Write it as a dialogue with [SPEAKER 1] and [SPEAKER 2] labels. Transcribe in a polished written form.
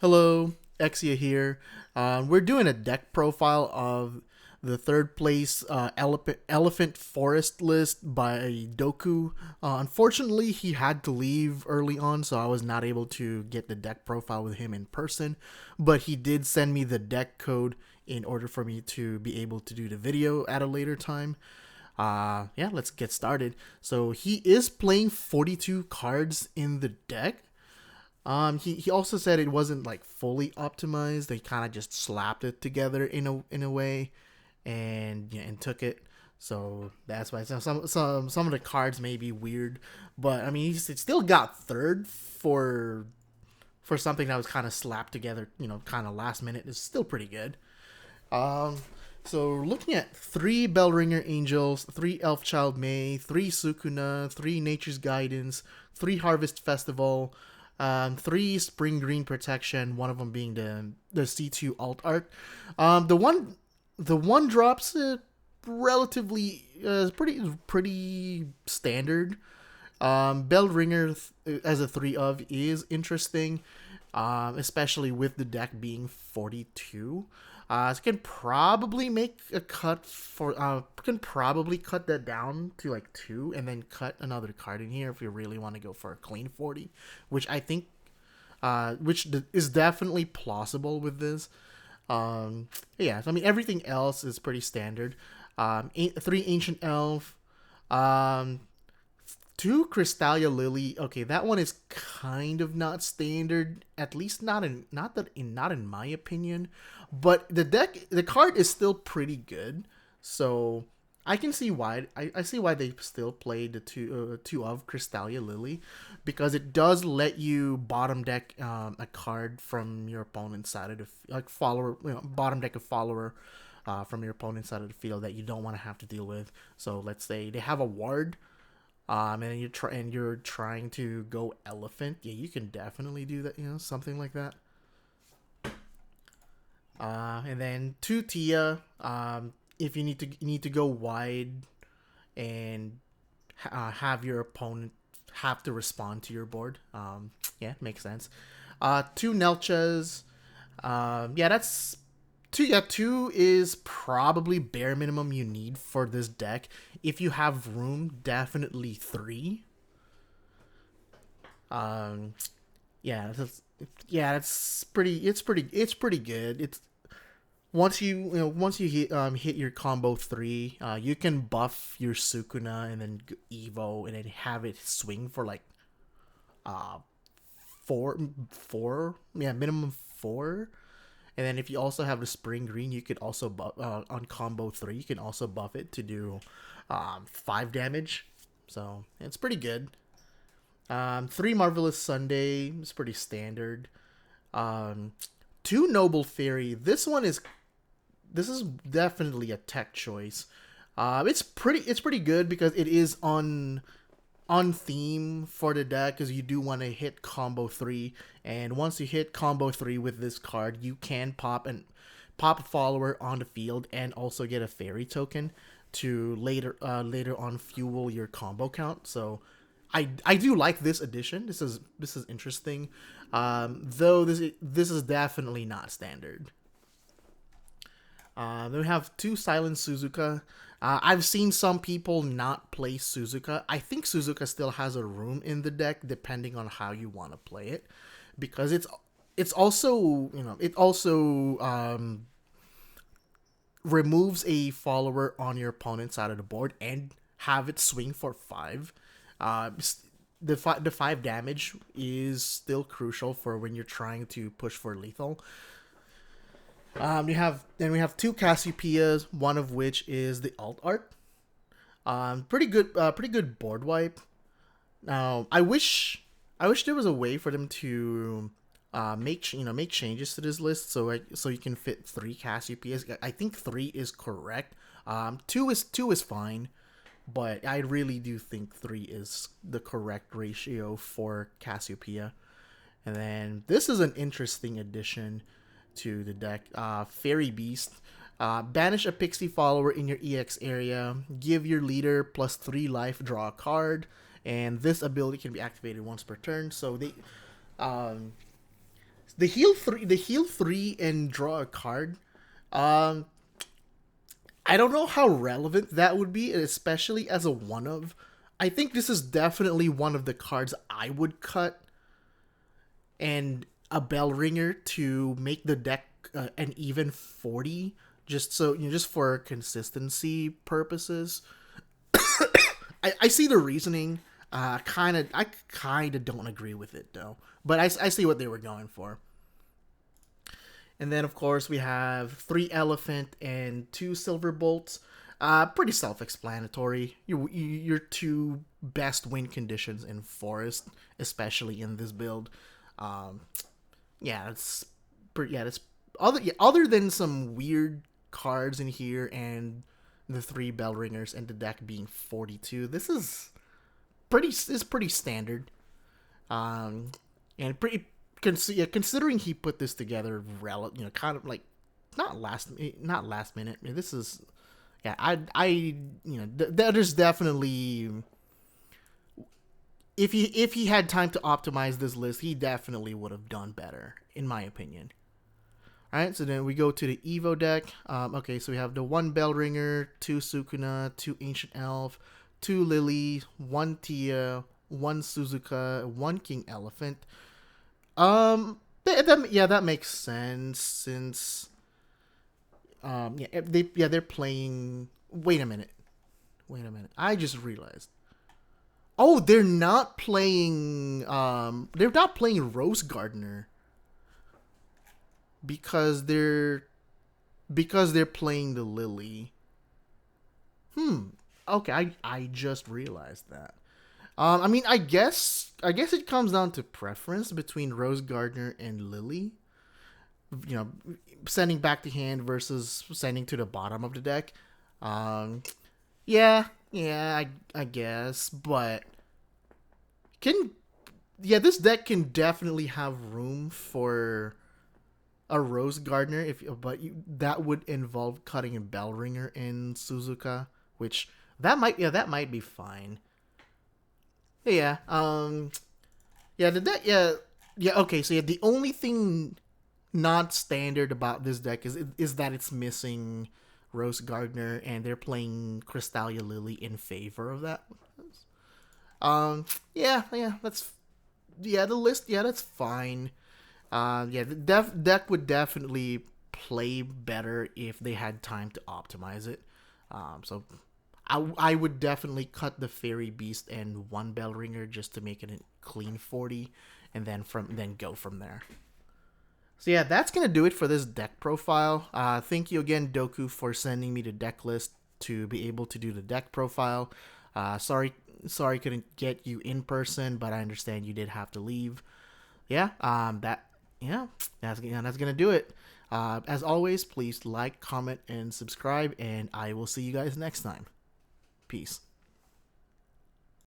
[SPEAKER 1] Hello, Exia here. We're doing a deck profile of the third place Elephant Forest list by Doku. Unfortunately, he had to leave early on, so I was not able to get the deck profile with him in person. But he did send me the deck code in order for me to be able to do the video at a later time. Yeah, let's get started. So he is playing 42 cards in the deck. He also said it wasn't like fully optimized. They kind of just slapped it together in a way, and yeah, and took it. So that's why some of the cards may be weird, but I mean he's still got third for something that was kind of slapped together. Kind of last minute is still pretty good. Um, so looking at three Bellringer Angels, three Elfchild May, three Sukuna, three Nature's Guidance, three Harvest Festival, three Spring Green Protection. One of them being the C2 Alt Art. The one drops relatively pretty standard. Bellringer as a 3 of is interesting, especially with the deck being 42. So can probably make a cut for can probably cut that down to like 2 and then cut another card in here if you really want to go for a clean 40, which I think is definitely plausible with this. Yeah, so, I mean everything else is pretty standard. Three Ancient Elf, um, two Crystalia Lily. Okay, that one is kind of not standard, at least not in my opinion. But the card is still pretty good, so I can see why. I see why they still play the two of Crystalia Lily, because it does let you bottom deck a card from your opponent's side of like follower, bottom deck a follower. From your opponent's side of the field that you don't want to have to deal with. So let's say they have a ward, and you're trying to go elephant. Yeah, you can definitely do that. Something like that. And then two Tia. If you need to go wide and have your opponent have to respond to your board. Yeah, makes sense. Two Nelchas. Yeah, that's two. Yeah, two is probably bare minimum you need for this deck. If you have room, definitely three. Um, yeah, that's pretty. It's pretty good. It's once you hit your combo 3, you can buff your Sukuna and then Evo and then have it swing for like uh four, yeah, minimum 4. And then if you also have the Spring Green, you could also buff on combo 3. You can also buff it to do 5 damage. So it's pretty good. Three Marvelous Sunday is pretty standard. Um, two Noble Fairy. This is definitely a tech choice. It's pretty good because it is on theme for the deck, because you do want to hit combo 3, and once you hit combo 3 with this card, you can pop a follower on the field and also get a fairy token to later on fuel your combo count. So I do like this addition. This is interesting. Though this is definitely not standard. Then we have two Silent Suzuka. I've seen some people not play Suzuka. I think Suzuka still has a room in the deck depending on how you want to play it, because it's also it also removes a follower on your opponent's side of the board and have it swing for 5. Uh, the 5 damage is still crucial for when you're trying to push for lethal. We have two Cassiopeias, one of which is the alt art. Pretty good board wipe. Now, I wish there was a way for them to make changes to this list so you can fit 3 Cassiopeias. I think 3 is correct. Two is fine, but I really do think 3 is the correct ratio for Cassiopeia. And then this is an interesting addition to the deck. Fairy Beast. Banish a pixie follower in your EX area. Give your leader +3 life, draw a card. And this ability can be activated once per turn. So the heal three and draw a card. Um, I don't know how relevant that would be, especially as a one of. I think this is definitely one of the cards I would cut and a bell ringer to make the deck an even 40, just so just for consistency purposes. I see the reasoning. I kind of don't agree with it though, but I see what they were going for. And then of course we have 3 elephant and 2 silver bolts. Pretty self-explanatory. Your two best win conditions in forest, especially in this build. Um, yeah, it's pretty. Yeah, it's other than some weird cards in here and the 3 bell ringers and the deck being 42. This is pretty standard. Um, and pretty considering he put this together, kind of like not last minute. I mean, this is yeah. There's definitely if he had time to optimize this list, he definitely would have done better, in my opinion. All right, so then we go to the Evo deck. Okay, so we have the 1 bell ringer, 2 Sukuna, 2 ancient elf, 2 Lily, 1 Tia, 1 Suzuka, 1 king elephant. That makes sense since they're playing. Wait a minute. I just realized. Oh, they're not playing Rose Gardener because they're playing the Lily. Okay, I just realized that. I mean, I guess it comes down to preference between Rose Gardener and Lily. You know, sending back to hand versus sending to the bottom of the deck. Um, I guess, but can this deck can definitely have room for a Rose Gardener that would involve cutting a Bellringer in Suzuka, which that might be fine. Yeah. The deck. Yeah. Okay. So yeah, the only thing not standard about this deck is that it's missing Rose Gardener, and they're playing Crystalia Lily in favor of that. That's the list. Yeah, that's fine. The deck would definitely play better if they had time to optimize it. So I would definitely cut the Fairy Beast and 1 bell ringer just to make it a clean 40, and then go from there. So yeah, that's gonna do it for this deck profile. Thank you again, Doku, for sending me the deck list to be able to do the deck profile. Sorry, couldn't get you in person, but I understand you did have to leave. Yeah, that's gonna do it. As always, please like, comment, and subscribe, and I will see you guys next time. Peace.